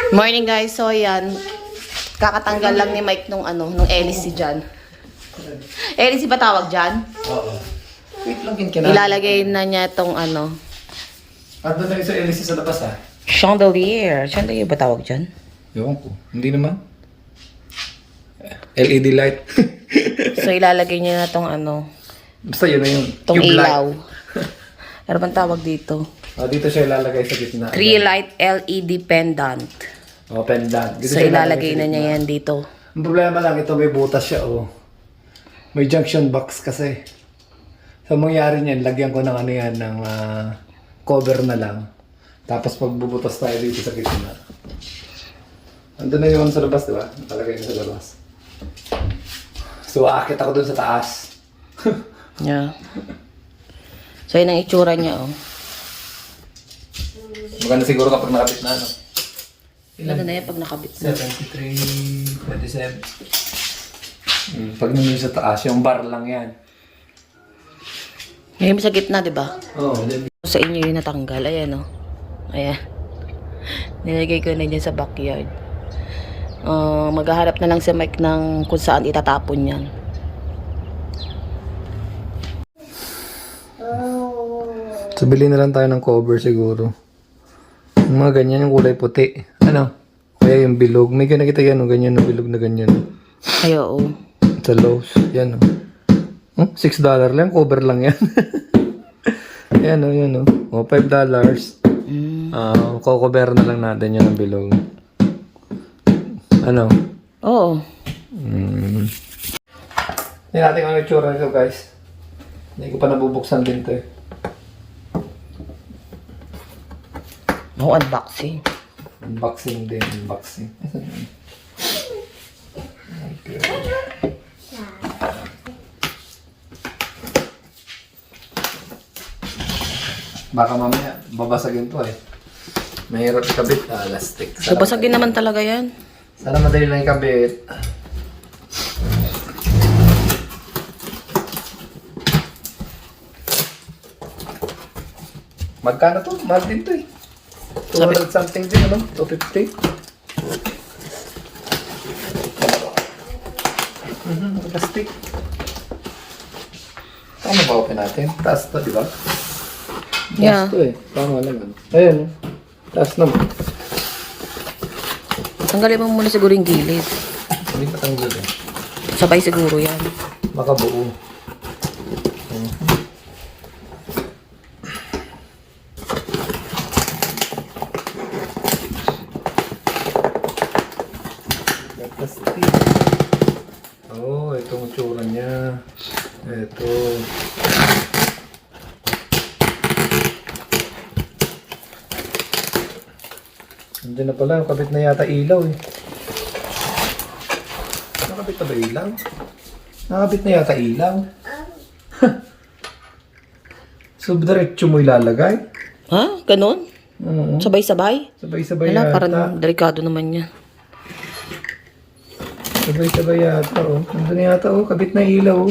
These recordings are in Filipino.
Morning guys, so yan. Kakatanggal lang ni Mike nung LC dyan. LC ba tawag dyan? Oo. Wait lang kinkinaan. Ilalagay na niya itong ano. At doon na yung sa LC sa labas ha? Chandelier. Chandelier ba tawag dyan? Ewan ko. Hindi naman. LED light. So ilalagay niya na itong ano. Basta yun na yung Itong tube ilaw. light. Ano bang tawag dito? Dito siya ilalagay sa gitna. Tree light LED pendant. Pendant. Dito So siya ilalagay sa na niya gitna. yan dito. Ang problema lang ito, may butas siya May junction box kasi. So mangyari niyan, lagyan ko ng ano yan, ng cover na lang. Tapos pagbubutas tayo dito sa gitna. Andun na yun sa labas, di ba? Nakalagay na sa labas. So aakit ako dun sa taas. Yeah. So yun ang itsura niya Maganda siguro kapag nakabit na, no? Ilan na yan pag nakabit na? 73, 27. Pag naman sa taas, yung bar lang yan. Ngayon sa gitna, di ba? Oo. Sa inyo yung natanggal. Ayan Ayan. Nilagay ko na dyan sa backyard. Maghaharap na lang si Mike ng kung saan itatapon yan. So, bili na lang tayo ng cover siguro. Yung mga ganyan, yung kulay puti. Ano? Kaya yung bilog. May nakita yan, ganyan, bilog na ganyan. Ay, oo. Sa Lowe's. Yan, $6 lang. Cover lang yan. Yan, yan, $5. Cover na lang natin yan ng bilog. Ano? Oo. Hindi natin ang itsura nito, guys. Hindi ko pa nabubuksan din to Unboxing. Unboxing din, unboxing. Okay. Baka mamaya, babasagin to Mahirap ikabit, elastic. So, basagin naman talaga yan. Sana madali lang ikabit. Magkano to? Mahal din to 200 something din, 250. Plastic. Tama ba open natin? Taas to, di ba? Yeah. Taas to Tama naman. Ayun. Taas naman. Tanggalin mo muna siguro yung gilid. Hindi pa tanggal Sabay siguro yan. Baka buo. Plastic. Itong tsura niya. Ito. Nandiyan na pala. Kabit na yata ilaw Nakabit na ba ilaw? Nakabit na yata ilaw. So, diretso mo ilalagay? Ha? Ganon? Oo. Sabay-sabay? Sabay-sabay Wala, yata. parang delikado naman yan. Sabay-sabay yata Nandun na yata kabit na ilaw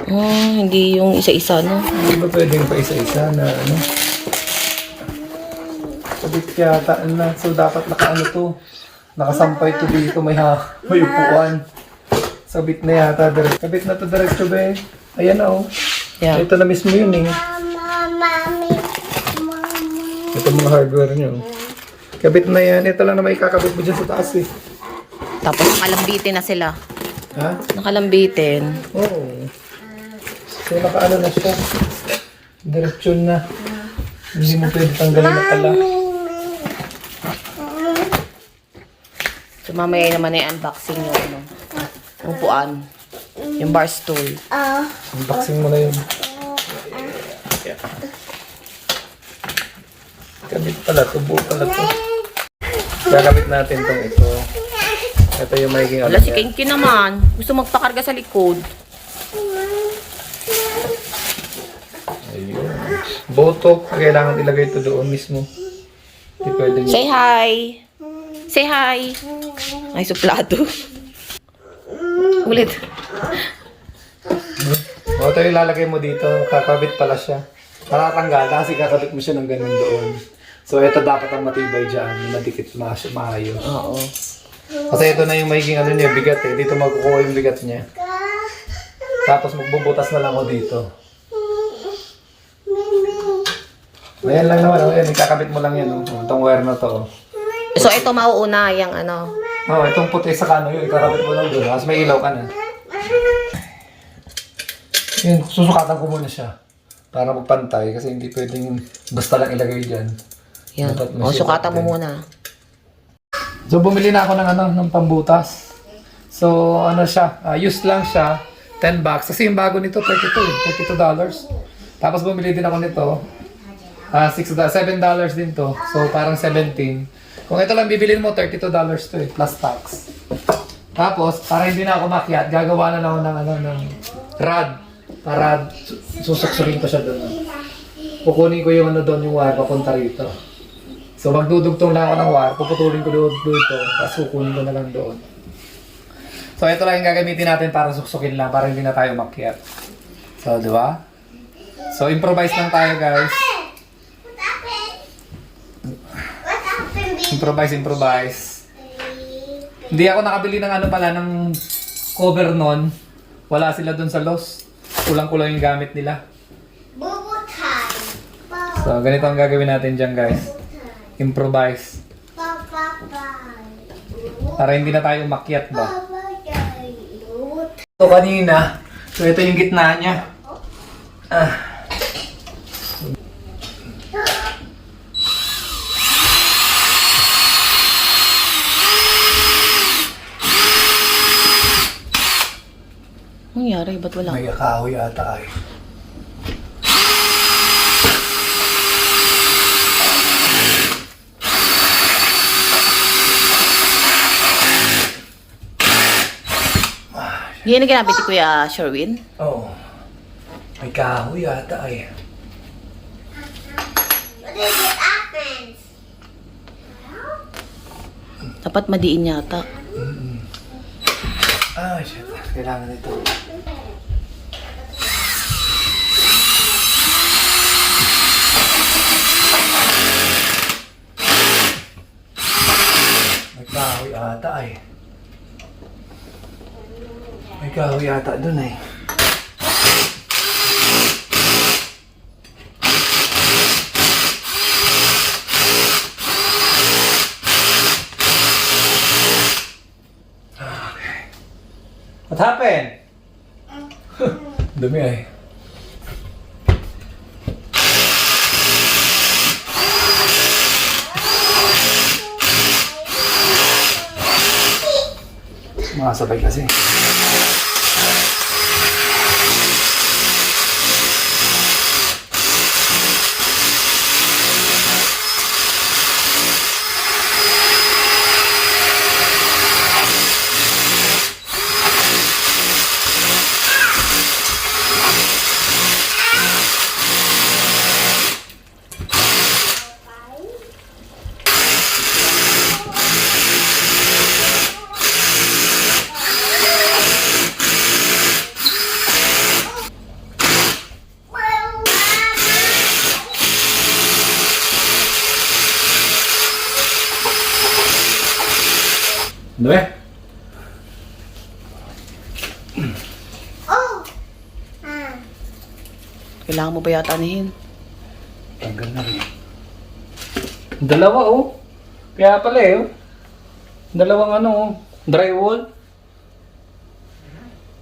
Hindi yung isa-isa, no? Hindi ba pwedeng pa isa-isa na Kabit yata na. So dapat to. Nakasampay to dito. May upuan. Sabit na yata. Kabit na to diretso ba Ayan Yeah. Ito na mismo yun Ito mga hardware nyo. Kabit na yan. Ito lang na may kakabit mo dyan sa taas Tapos nakalambitin na sila. Ha? Nakalambitin. Oo. So nakaano na siya. Diretso na. Hindi mo pwede tanggalin na pala. So mamaya naman ay unboxing yung upuan. Yung bar stool. Unboxing mo na yun. Kabit pala. Tubo pala to. Gagawin natin tong ito. Ito yung magiging Wala si Kenki naman. Gusto magpakarga sa likod. Ayun. Boto, kailangan ilagay ito doon mismo. Hindi pwede Say hi. Say hi. Ay, suplado. Ulit. O, ito yung ilalagay mo dito. Kakabit pala siya. Matatanggal kasi kakabit mo siya ng ganun doon. So, ito dapat ang matibay dyan. Madikit, maayos. Oo. Kasi ito na yung magiging ano niya, bigat eh. Dito magkukuha yung bigat niya. Tapos magbubutas na lang ako dito. Ayan lang naman. Ayan, ikakabit mo lang yan. Oh. Itong wire na to. Oh. So, ito mauuna yung ano. Oh, itong puti sa kano yun. Ikakabit mo lang doon. Tapos may ilaw ka na. Yun, susukatan ko muna siya. Para magpantay. Kasi hindi pwedeng basta lang ilagay dyan. Yan. Dapat may O, sukatan mo din. muna. So, bumili na ako ng pambutas. So, ano siya, used lang siya, $10. Kasi yung bago nito, $32. Tapos bumili din ako nito, $7 din to. So, parang 17. Kung ito lang bibilin mo, $32 to eh, plus tax. Tapos, para hindi na ako makyat, gagawa na lang ako ng rod. Para susuksurin ko siya doon. Kukunin ko yung ano doon, yung wire, papunta rito. So magdudugtong lang ako ng wire, puputulin ko doon dito, tapos kukunin ko na lang doon. So ito lang yung gagamitin natin para suksukin lang, para hindi na tayo makyat. So, di ba? So improvise lang tayo, guys. Improvise. Hindi ako nakabili ng ano pala, ng cover nun. Wala sila doon sa Lowe's. Kulang-kulang yung gamit nila. So ganito ang gagawin natin dyan, guys. Improvise. Para hindi na tayo umakyat ba? So kanina, so ito yung gitna niya. Nangyari, ba't wala? May kahoy ata ay. Yan ang ginamit ni Kuya Sherwin. Oo. May kahoy ata ay. Dapat madiin yata. Shit. Kailangan ito. May kahoy ata ay. May kahoy ata dun eh. What happened? Dumi ay. Mga sabay kasi. Dumi? Kailangan mo ba yata anihin? Tanggal na rin. Dalawa oh. Kaya pala eh oh. Dalawang ano oh. Drywall.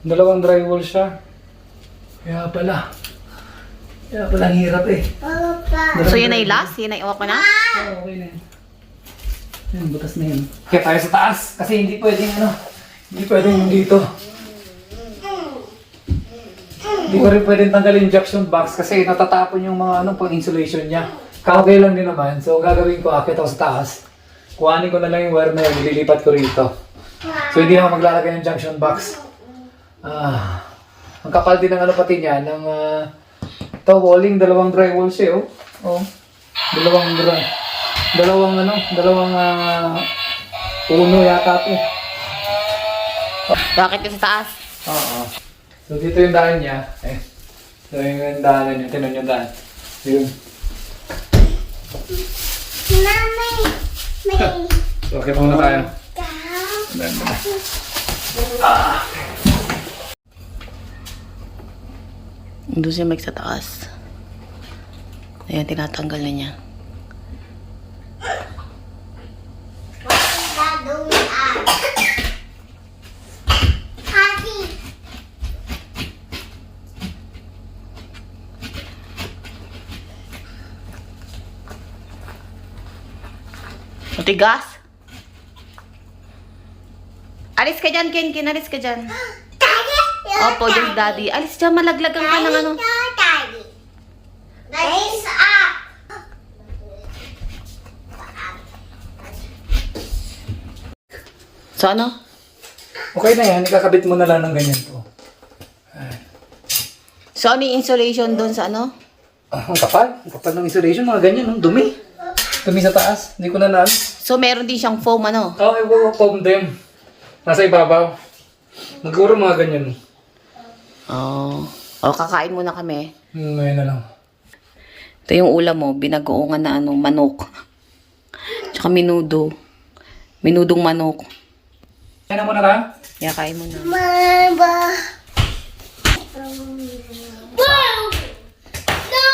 Dalawang drywall siya. Kaya pala. Kaya pala ang hirap eh. So yun ay last? Yun ay okay na? Oo, okay na yun. Yan, butas na yun. Kaya tayo sa taas. Kasi hindi pwedeng ano. Hindi pwedeng dito. Hindi ko rin pwedeng tanggalin junction box kasi natatapon yung mga ano pang insulation niya. Kakagay lang din naman. So gagawin ko, akit ako sa taas. kuhanin ko na lang yung wire na yun, ililipat ko rito. So hindi na ako maglalagay ng junction box. Ang kapal din ng ano pati niya, ng walling, dalawang drywall siya, oh. Oh. Dalawang puno yata ito. Bakit ka sa taas? Oo. So dito yung daan niya. So yung daanan niya, tinan yung daan. Yun. So okay muna tayo. Doon siya Mike sa taas. Ayan, tinatanggal na niya. Matigas? Alis ka dyan, Ken. Alis ka dyan. Opo, yes, Daddy. Alis dyan, malaglagan ka ng ano. Nice up. So ano? Okay na yan, ikakabit mo na lang ng ganyan po. So ano yung insulation doon sa ano? Ang kapal. Ang kapal ng insulation, mga ganyan, no? Dumi. Dumi sa taas. Hindi ko na naan. So meron din siyang foam ano? Oo, foam din. Nasa ibabaw. Naguro mga ganyan. Oh. O, kakain muna kami. Ngayon na lang. Ito yung ulam mo, binagoongan na ano, manok. Tsaka minudo. Minudong manok. Kaya na muna lang. Kaya kain mo na. Mama. Wow! No!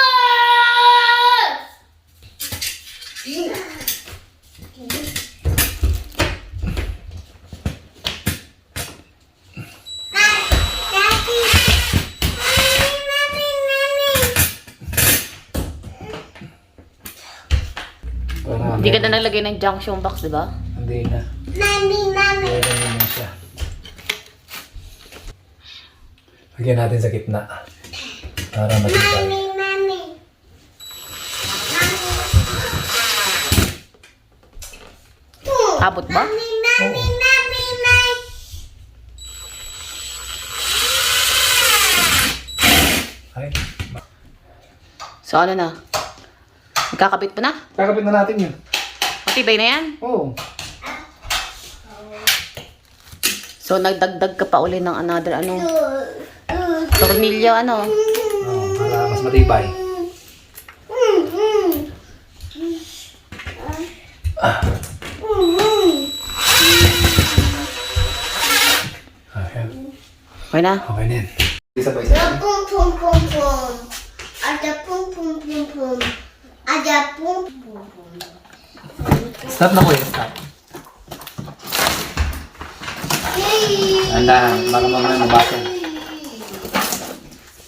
Hindi ka na nalagay ng junction box, di ba? Hindi na. Mami. Kaya naman siya. Lagyan natin sa gitna. Para matibay. Mami. Abot ba? Mami. Ay. So ano na? Magkakabit pa na? Kakabit na natin yun. Matibay na yan? Oo. So nagdagdag ka pa uli ng another ano? Tornilyo ano? Para mas matibay. Ayan. Okay na? Okay na yan. Isa pa isa. Pum pum pum pum. Ada pum pum pum pum. Ada pum pum pum. Stop na ko yun. Stop. Anda, baka mamaya mabasa.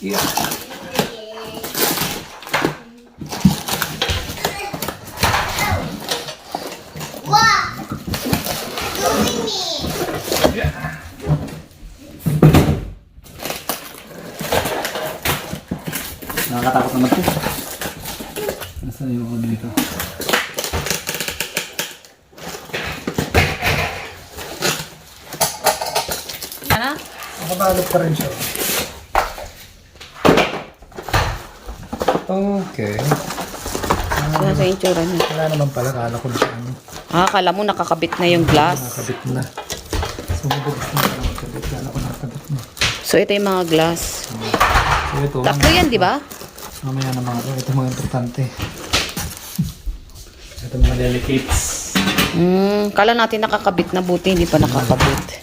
Yeah. Wow! Doing me. Nakakatakot naman ito. Nasaan yung ano dito? Ano? Nakabalot pa rin siya. Okay. Ano sa itsura niya? Wala naman pala. Kala ko na siya. Ah, kala mo nakakabit na yung glass. Nakakabit na. Sumubog na nakakabit. Kala ko nakakabit na. So ito yung mga glass. So ito. Tatlo yan, di ba? Mamaya na mga ito. Ito mga importante. Ito mga delicates. Kala natin nakakabit na, buti hindi pa nakakabit.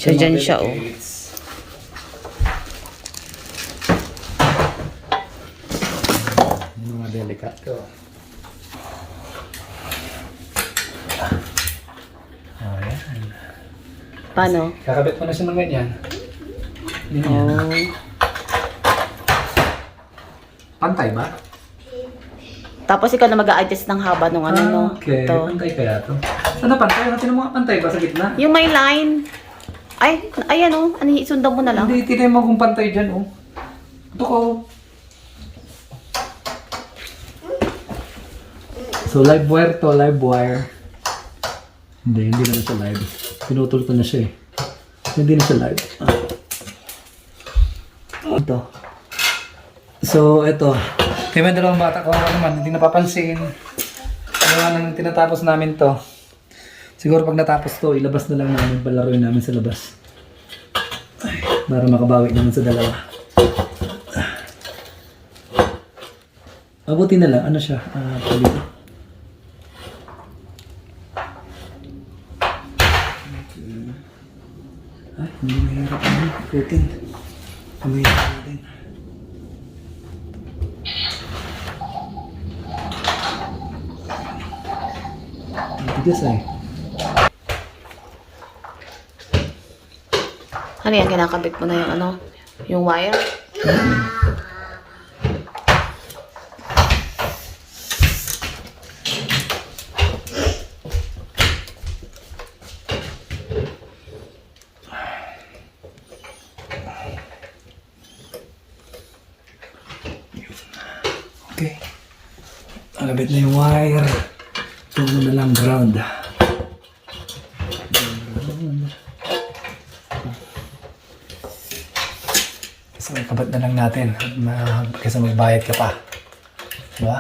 So dyan siya, oh. Yung mga delicate. Ayan. Paano? Kakabit mo na siya ng ganyan. Ganyan. Oh. Pantay ba? Tapos ikaw na mag-a-adjust ng haba ng ano, no? Okay. Ito. Pantay kaya to. Ano pantay? Natin mo nga pantay ba sa gitna? Yung may line. Ay, ayan, oh. Ano, isundan mo na lang. Hindi, tinay mo kung pantay dyan, oh. Ito ko. So, live wire to, live wire. Hindi na siya live. Pinutol ko na siya eh. Hindi na siya live. Ito. So, ito. Kaya may dalawang bata ko naman, hindi napapansin. Kaya nang tinatapos namin to. Siguro pag natapos to, ilabas na lang namin, palaruin namin sa labas. Ay, para makabawi naman sa dalawa. Mabuti na lang, ano siya? Palito. Ay, hindi mahirap naman. Ikutin. Mahirap natin. Matigas ay. Ano yan, kinakabit mo na yung ano? Yung wire? Okay. Alabit na yung wire. Ito na lang ground. So, ikabat na lang natin. Kasi magbayad ka pa. Diba?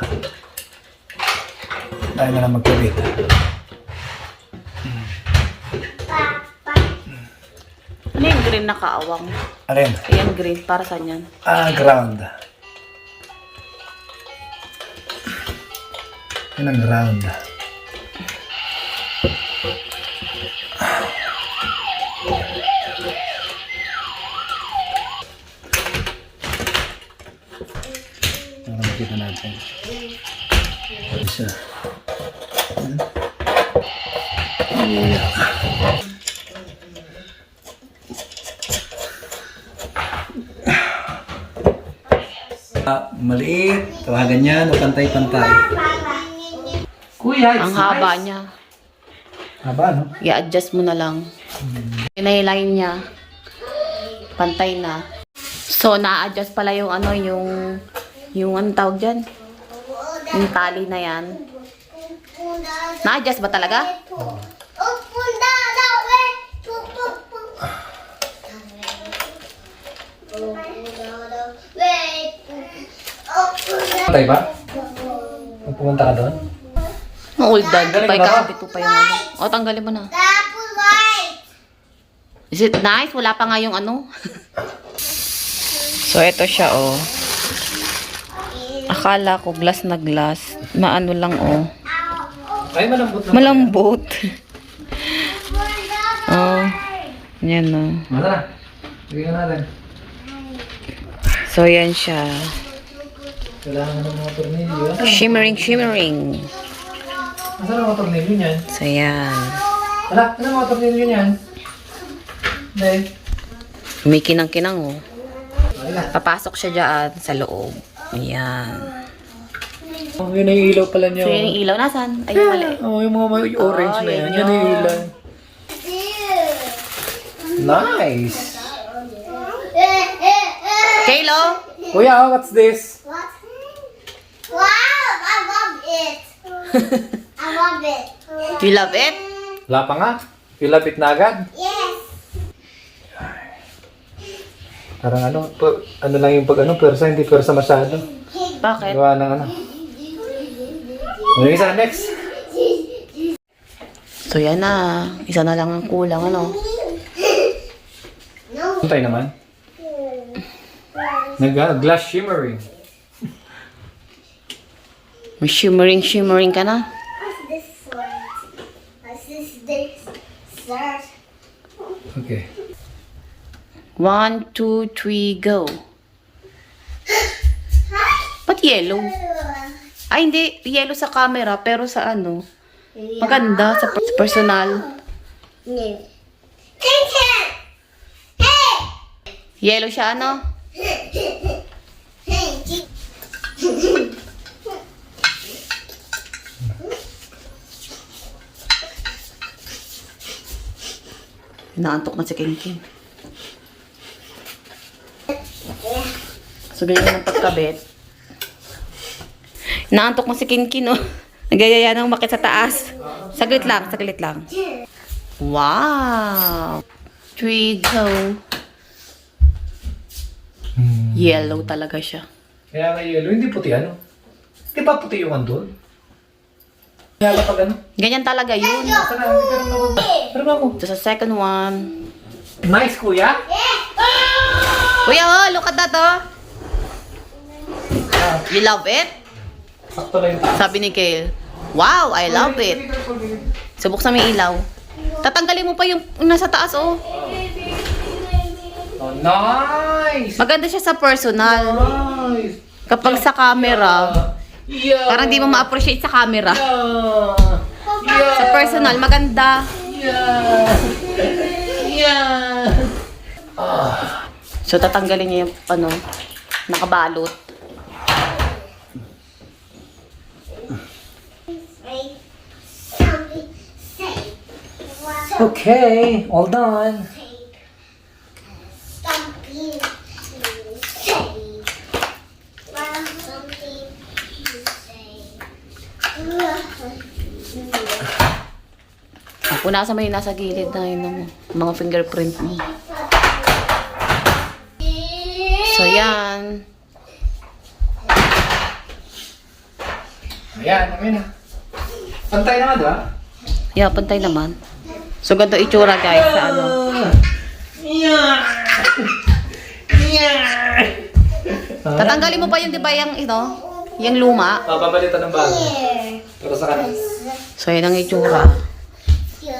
Tayo na lang magkabit. Ano yung green na kaawang? Alin? Ayan, green. Para saan yan? Ground. Yan ang ground. Para makita natin. Ano siya? Maliit. Tawagan niya na pantay-pantay. Kuya, Ang haba niya. Haba, no? I-adjust mo na lang. Line niya. Pantay na. So, na-adjust pala yung ano, yung ano tawag dyan? Yung tali na yan. Na-adjust ba talaga? Pantay ba? Pumunta ka doon? Ang old dad. Galing Pa mo na ba? ikakabit mo pa yung ano. O, tanggalin mo na. Is it nice? Wala pa nga yung ano. So, ito siya, oh. Akala ko glass na glass. Maano lang, oh. Ay, malambot na. Malambot. Oh. Yan, oh. Mata na. Bigyan natin. So, yan siya. Kailangan ng mga tornilyo. Shimmering, shimmering. Asan ang mga tornilyo niyan? So, yan. Ala, ano ang mga tornilyo niyan? Dahil. May kinang-kinang, oh. Wala. Papasok siya dyan sa loob. Ayan. Oh, yun ang ilaw pala niya. So, yun yung ilaw. Nasaan? Ay, yung mali. Oh, yung mga may orange Oh, na yan. yan Yan ang yun. ilaw. Nice! Kaylo? Kuya, what's this? Wow, I love it. I love it. You love it? Wala pa nga. Pilapit na agad. Yes. Parang ano lang yung pag persa, hindi persa masyado. Bakit? Gawa ng ano. Ano yung isa, next? So, yan na. Isa na lang ang kulang, ano? Puntay naman. Glass shimmering. May shimmering, shimmering ka na. What's this one? What's this? Start. Okay. 1, 2, 3, go. Ba't yellow? Ay, hindi. Yellow sa camera, pero sa ano? Maganda sa personal. No. Tintin! Hey! Yellow siya, ano? Hey! Inaantok na si Kinkin. So, ganyan ang pagkabit. Inaantok na si Kinkin, oh. Nagayaya ng makit sa taas. Saglit lang, saglit lang. Wow! Trigo. Yellow talaga siya. Kaya nga yellow, hindi puti ano? Di ba puti yung andun? Kaya kapag ano? Ganyan talaga yun. Sana, pero ako. Ito sa second one. Nice, kuya. Kuya, oh, look at that, oh. You love it? Sakto lang yung taas. Sabi ni Kale. Wow, I love it. So, buksan mo yung ilaw. Tatanggalin mo pa yung nasa taas, oh. Oh, nice! Maganda siya sa personal. Nice! Kapag sa camera, Yeah! parang di mo ma-appreciate sa camera. Yeah! Sa personal, maganda. Yeah! Yeah! So, tatanggalin niya yung, ano, nakabalot. Okay, all done. Punasan mo yung nasa gilid na yun, ano, mga fingerprint mo. So, yan. Ayan, amin na. Pantay naman, diba? Yeah, pantay naman. So, ganito itsura, guys, sa ano. Yeah! Yeah! Tatanggalin mo pa yung, di ba, yung, yung luma. Papapalitan ng bago. Para sa kanan. So, yan ang itsura.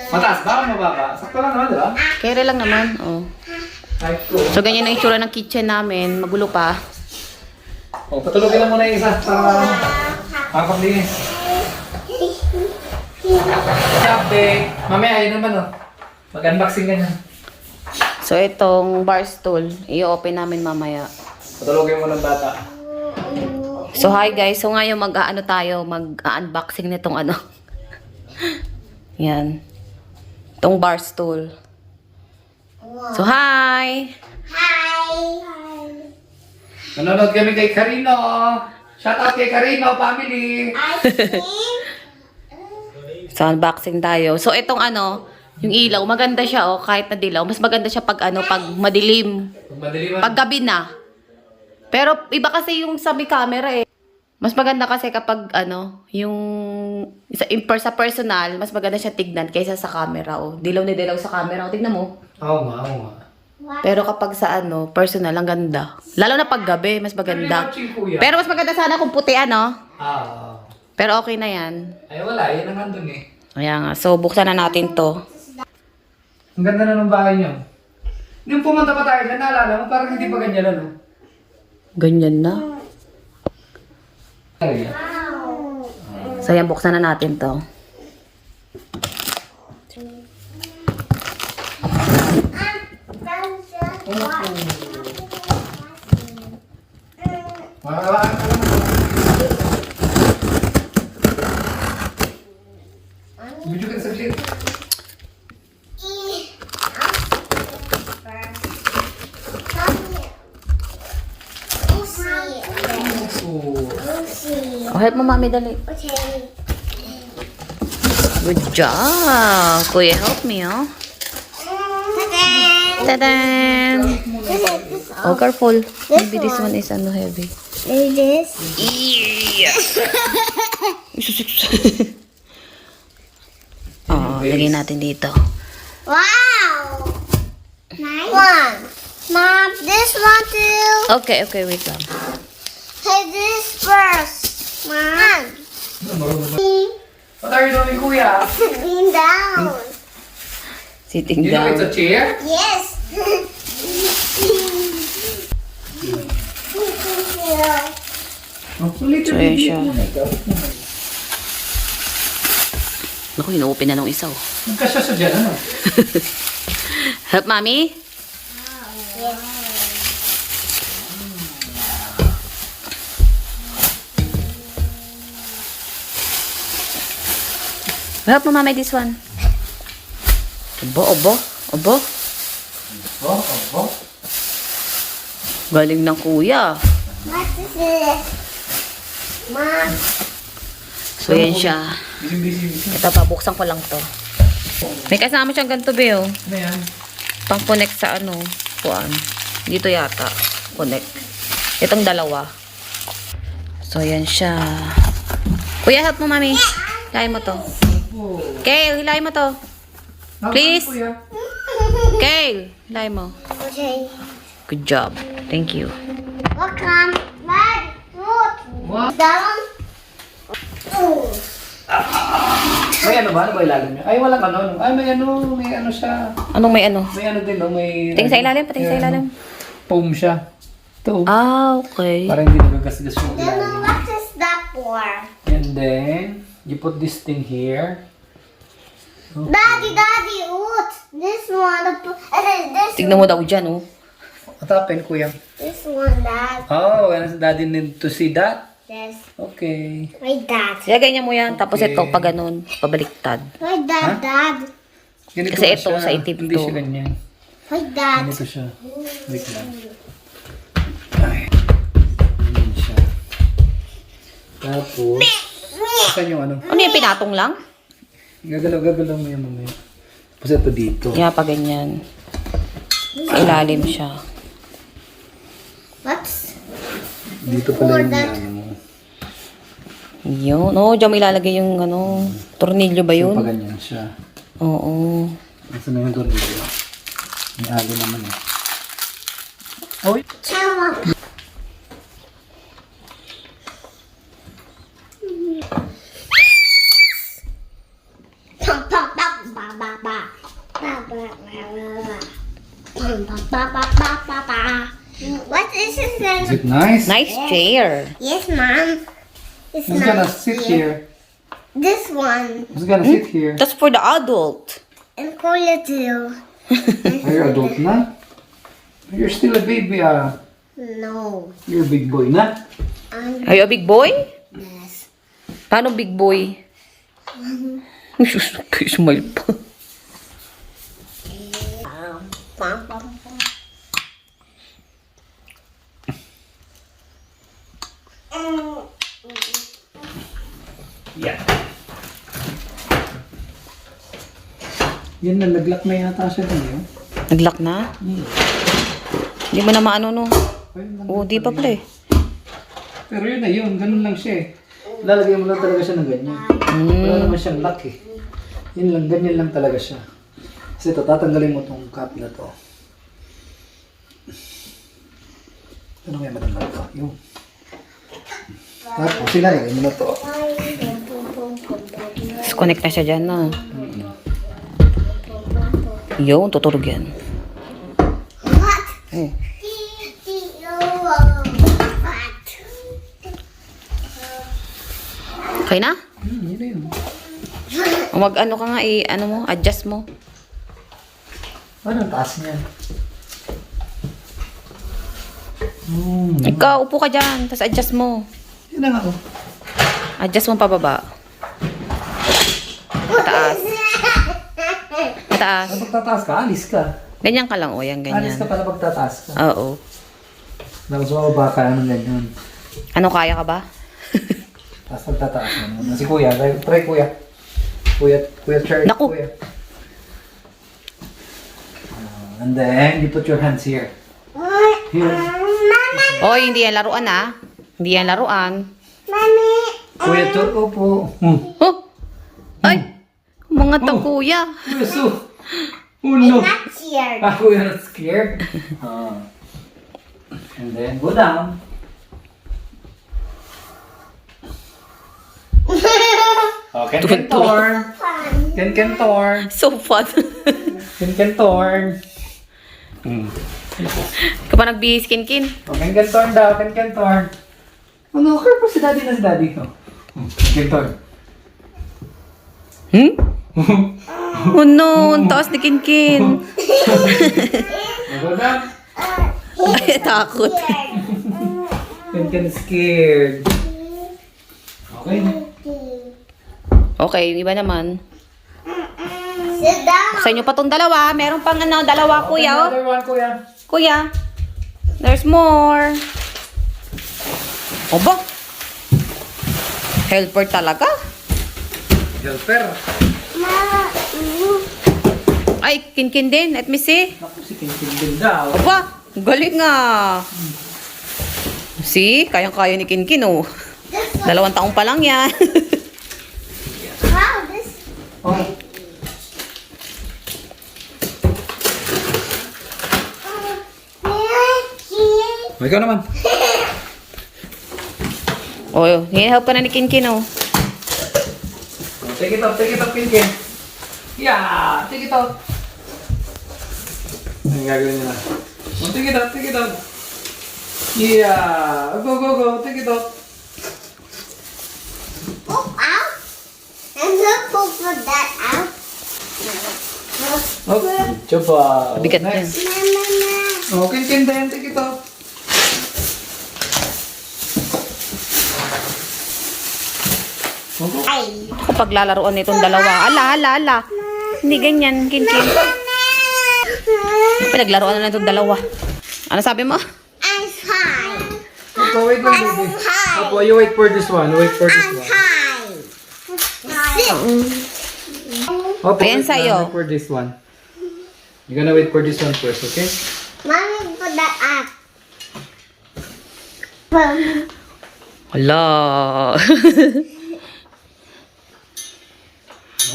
Mataas ba? Mababa? Sakto lang naman, diba? Kere lang naman, oh. Ay, cool. So, ganyan ang itsura ng kitchen namin. Magulo pa. Oh, patulogin lang muna yung isa para makapaglinis. Sabi, mamaya yun naman oh. Mag-unboxing ganyan. So, itong bar stool, i-open namin mamaya. Patulogin mo ng bata. So, hi guys. So, ngayon mag-aano tayo, mag-unboxing nitong ano. Yan. Itong bar stool. So, hi! Nanonood kami kay Carino. Shout out kay Carino family. So, unboxing tayo. So, itong ano, yung ilaw, maganda siya, oh, kahit na dilaw. Mas maganda siya pag ano, pag madilim. Pag madaliman. Pag gabi na. Pero, iba kasi yung sa may camera, eh. Mas maganda kasi kapag, ano, yung sa personal, mas maganda siya tignan kaysa sa camera, oh. Dilaw na dilaw sa camera, oh. Tignan mo. Oo nga, oo nga. Pero kapag sa ano, personal, ang ganda. Lalo na pag gabi, mas maganda. Pero mas maganda sana kung puti, ano. Ah. Pero okay na yan. Ay wala, yan ang andun eh. Kaya nga. So, buksan na natin to. Ang ganda na ng bahay niyo. Nung pumunta pa tayo dyan, naalala mo, parang hindi pa ganyan ano. Ganyan na. Ay, So, yan, buksan na natin to. Makakawaan ka lang. Video ka sa glit. Oh, help mo, mami, dali. Good job. Kuya, help me, oh. Tadan! Oh, careful. Maybe this one is ano heavy. This? Oh, lagyan natin dito. Wow! Nice. One. Mom, this one too. Okay, wait lang. Hey, this first. Mom. What are you doing, kuya? Sitting down. Sitting You know it's a down. chair? Yes. Oh, little So, yun baby siya. mo na ikaw. Naku, ino-open na nung isa, oh. Magkasya sa dyan, ano? Help, mami? Help mo, mami, this one. Obo. Oh. Galing ng kuya. What is this? Mom. So, yan siya. Busy. Ito, pabuksan ko lang to. May kasama siyang ganito, Be, oh. Ano yan? Pang connect sa ano, kuan. Dito yata, connect. Itong dalawa. So, yan siya. Kuya, help mo, mami. Hilahin mo to. Kale, hilahin mo to. Please. Kale, hilahin mo. Okay. Good job. Thank you. Welcome. Bye. What? Down. Oh. May ano ba? Ano ba ilalim niya? Ay, walang ano. Ay, may ano siya. Anong may ano? May ano din, no? May... Tingin sa ilalim, patingin sa ilalim. Foam siya. Ito. Ah, okay. Para hindi nagagasgas yung Then ilalim. what is that for? And then, you put this thing here. Daddy, look. This one. This Tignan mo daw dyan, oh. What happened, kuya? This one, Dad. Oh, and daddy need to see that? Yes. Okay. Wait, Dad. Ilagay niya mo yan, tapos Okay. ito, pag ganun, pabaliktad. Wait, Dad, Dad. Ganito Kasi ba ito, siya? sa itim Hindi to. siya ganyan. Wait, Dad. Ganito siya. Wait lang. Ay. Ganyan siya. Tapos, saan yung ano? Ano yung pinatong lang? Gagalaw mo yan mamaya. Tapos ito dito. Kaya pa ganyan. Sa ilalim siya. What's Dito pala yung that? ano mo. Yun. Oo, dyan mo ilalagay yung ano, tornilyo ba So, yun? pa ganyan siya. Oo. Nasaan na yung tornilyo? May alo naman eh. Oy! Chow. What is this Is then? it nice? Nice chair. Yes, Mom. It's Who's gonna not sit here? This one. Who's gonna sit here? That's for the adult. And Cola too. Are you adult na? You're still a baby, No. You're a big boy na? Are you a big boy? Yes. Paano big boy? Smile pa. Bum, bum, bum. Yeah. Yan, nalaglock na yata siya dun, yun. Nag-lock na? Hindi mo na maano, no? Oo, di pa pala eh. Pero yun na yun, ganun lang siya eh. Lalagyan mo lang talaga siya ng ganyan. Wala naman siyang lock eh. Yun lang, ganyan lang talaga siya. Kasi ito, tatanggalin mo tong cap na to. Ano kaya matanggal ko? Yung. Tapos, ilalagay mo na to. Tapos connect na siya dyan, na. Yun, tutulog yan. What? Eh. What? Okay na? Yun na yun. O mag-ano ka nga, ano mo, adjust mo. Ano ang taas niyan? Ikaw, upo ka dyan, tapos adjust mo. Yun na nga oh. Adjust mo pababa. Mataas. Mataas. Ano pagtataas ka? Alis ka. Ganyan ka lang, o, yan, Alis ganyan. ka pala pagtataas ka. Oo. Tapos mababa ka, ano ganyan. Ano, kaya ka ba? Tapos pagtataas mo. Si kuya, try kuya. Kuya, try Naku. kuya. And then, you put your hands here. Here. Oy, hindi yan laruan, ah. Hindi yan laruan. Mommy. Kuya, to, opo. Oh! Ay! Mga kuya. Kuya, so. Oh no. Not scared. Ah, kuya, not scared? And then, go down. Oh, can torn. Can torn. So fun. Can torn. Ka pa nagbihis, Kin-Kin? Oh, can torn daw. Can torn. Oh no, care po si daddy na si daddy. Oh. Can torn. Hmm? Oh no, ang taas ni Kin-Kin. Go down. Ay, takot. Can scared. Okay na. Okay, iba naman. Sit down. Sa inyo pa tong dalawa. Meron pang ano, dalawa, kuya. Oh. Another one, kuya. Kuya, there's more. Oba. Helper talaga. helper. Ay, Kinkin din. Let me see. Naku, si Kinkin din daw. Aba, galing nga. See, kayang-kaya ni Kinkin, oh. 2 taong pa lang yan. Wow, this. Oh. Oh, ikaw naman. Oh, help ka na ni Kinkin, oh. Oh, take it up, Kinkin. Yeah, take it up. Ano yung gagawin nila? Oh, take it up. Yeah, go, take it up. Poop out. And look for that out. Okay, coba. Mabigat yan. Next. Oh, Kinkin din, take it up. Okay. Ay. Kapag lalaroan nitong dalawa. Ala. Hindi ganyan, Kinkin. Pinaglaruan na itong dalawa. Ano sabi mo? I'm high. Opo, wait lang, baby. Opo, you wait for this one. I'm high. Opo, Ayan wait lang, sa'yo. wait for this one. You're gonna wait for this one first, okay? Mommy, put that up. Ala.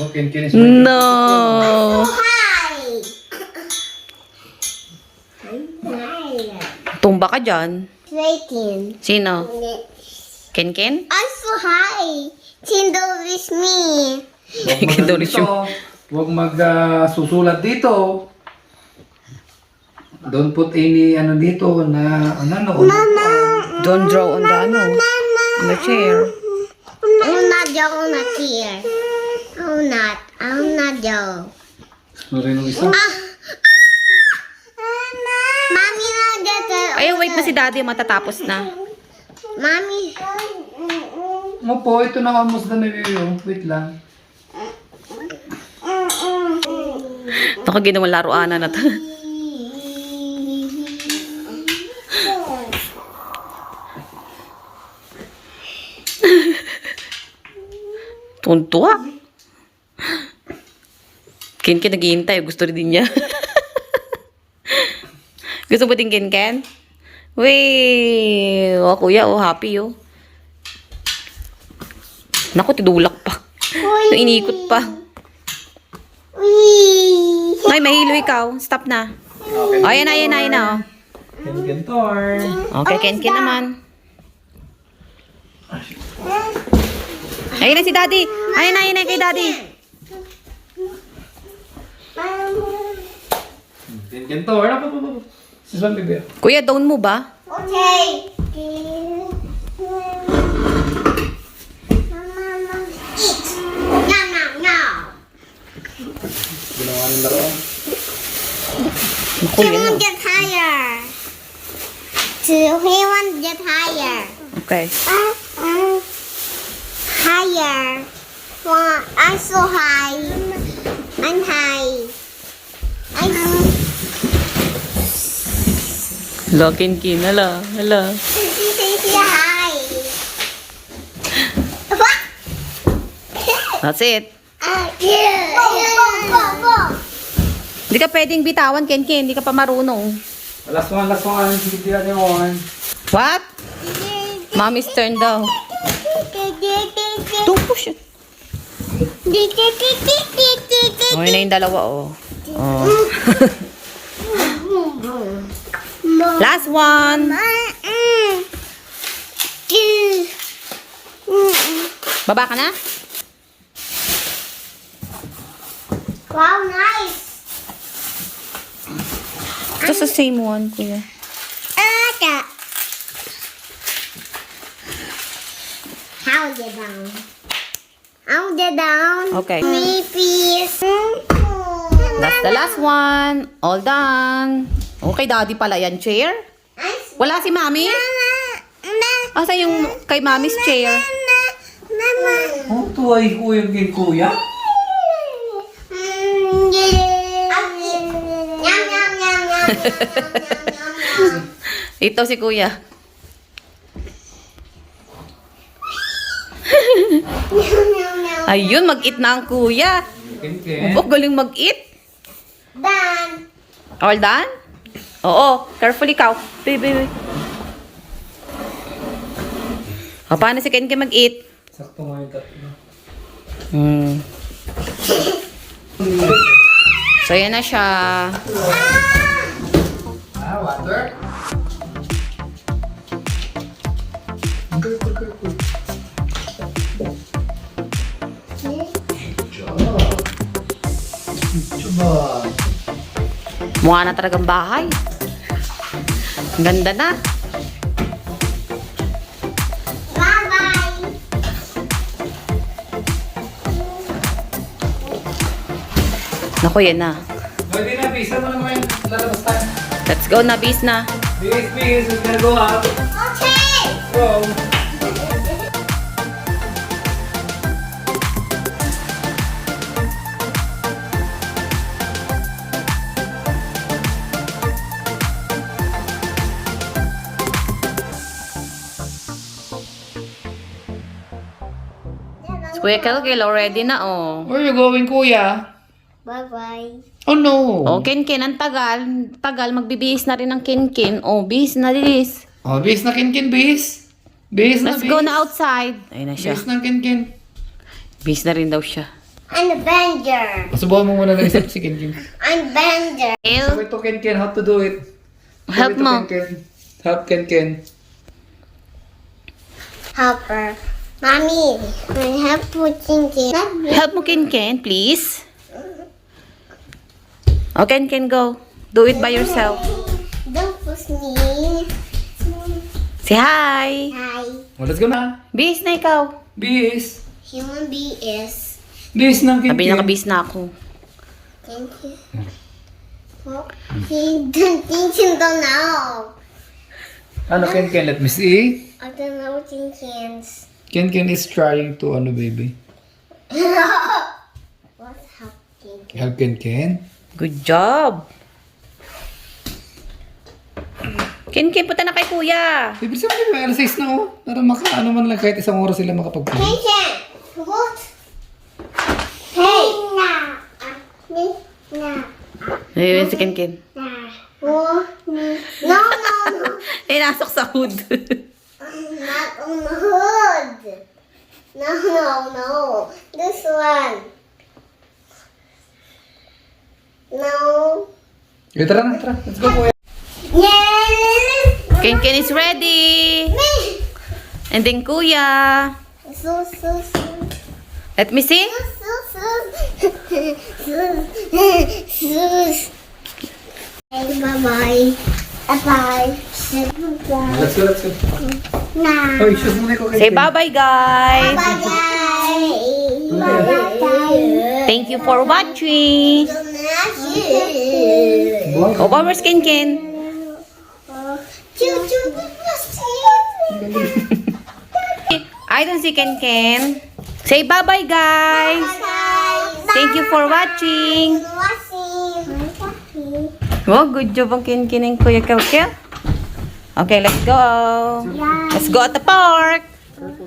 Oh, Kinkin is waiting. No. High. Tumba ka dyan. Waiting. Sino? Kinkin? I'm so high. Tindo with me. Huwag dito. Huwag magsusulat dito. Don't put any ano dito na ano. Don't draw on the ano. On the chair. I'm not going to here. I'm not Joe. Sorry nung isa. Mommy, not get it. Ay, wait na si daddy. Matatapos na. Mommy. Opo, ito na almost na review. Wait lang. Ito ka ginawang laruanan na to. Tuntua. Kinkin naghihintay. Gusto rin din niya. Gusto mo din Kinkin? Wee! Oh, kuya, oh, happy, oh. Naku, tidulak pa. Inikot pa. Ay, mahilo ikaw. Stop na. Ayan na, oh. Kinkin turn. Okay, Kinkin naman. Ayun na si daddy. Ayun na kay daddy. Kinkin turn. Apa. This one, baby. Kuya, down mo ba? Okay. No. Ginawa ng laruan. Naku, He yun, won't oh. get higher. He won't get higher. Okay. Higher. Well, I'm so high. I'm high. I'm Hala, Kinkin. Hala. high. What? That's it. Go. Hindi ka pwedeng bitawan, Kinkin. Hindi ka pa marunong. Last one. Hindi natin one. What? Mommy's turn daw. Don't push it. Okay na yung dalawa, oh. Oh. Last one. Baba ka na? Wow, nice. Just the same one, kuya. Hold it down. Okay. Me, please. That's the last one. All done. Okay, daddy pala yan. Chair? Wala si mami? Asa yung kay mami's chair? Oh, tuway ko yung kuya. Ito si kuya. Ayun, mag-eat na ang kuya. Ken. Oh, galing mag-eat. Done. All done? Oo. Carefully, cow. Baby. O, paano si Ken mag-eat? Sakto nga yung tatlo. So, yan na siya. Water? Diba? Mukha na talagang bahay. Ang ganda na. Bye-bye. Naku, yan na. Pwede na, bisa mo naman yung lalabas tayo. Let's go na, bis na. Bis, we're gonna go out. Okay. Go. Kuya Kelkel, already na, oh. Where you going, kuya? Bye-bye. Oh no. Oh, Ken, ang tagal. Tagal, magbibihis na rin ng Ken. Oh, bihis na bis. Oh, bis na Ken, bis. Bis na, Let's go na outside. Ayun na siya. Bis na Ken. Bihis na rin daw siya. I'm a bender. Subukan mo muna ng isa si Ken. I'm bender. El, Sabi to Ken, how to do it. help Sabi to mo. Ken. Help Ken. Helper. Mommy, I have putting it. Help mo Ken, please. Oh, Ken, go. Do it by yourself. Don't push me. Say hi. Hi. Oh, let's go na. Bihis na ikaw. Bis. Human being is. Bis na Ken. Sabi nakabihis na ako. Thank you. Well, he don't know. Ano Ken, let me see. I don't know tin cans. Ken is trying to, baby? What's happening? Help Ken. Good job. Ken, punta na kay kuya. Ibig sabihin, may alas 6 na Para makaano man lang kahit isang oras sila makapag-play. Tin can. What? Hey. Nah. Ayun si Ken. Oh, no. Eh, nasok sa hood. Not on the hood. No. This one. No. Okay, tara na. Let's go, kuya. Yes. Ken is ready. And then kuya. So. Let me see. Bye-bye. Bye-bye. Let's go. Nah. Hoy, shoes muna ko Say bye-bye, guys. Bye-bye. Bye-bye. Thank you for watching. Oh, where's Ken? I don't see Ken. Say bye-bye, guys. Thank you for watching. Oh, good job ang Ken and Kuya Kelkel. Okay, let's go. Let's go at the park. Let's go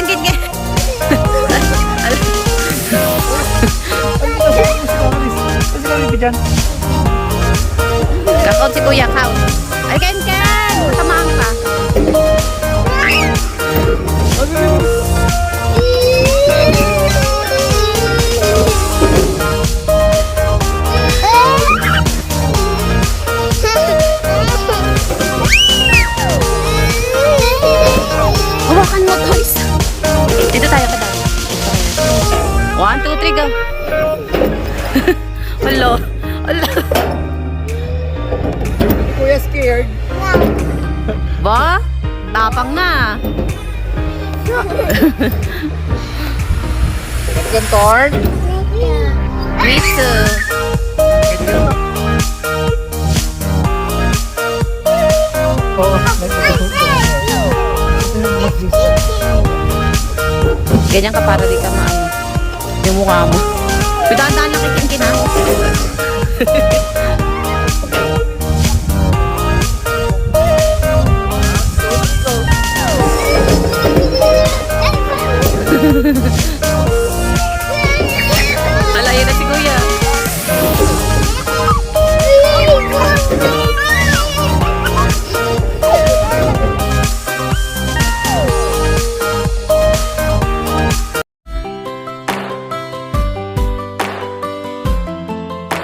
dyan, Ken. Kakot si Kuya Kao. Ay, Ken! Tamaan ka. Hawakan mo, toys. Dito tayo ka daw. 1, 2, Kuya scared. Ba? Tapang na. Second turn. Me too. Oh, Ganyan ka para di ka maano. Yung mukha mo. Pitaan-taan lang kikin-kin ha.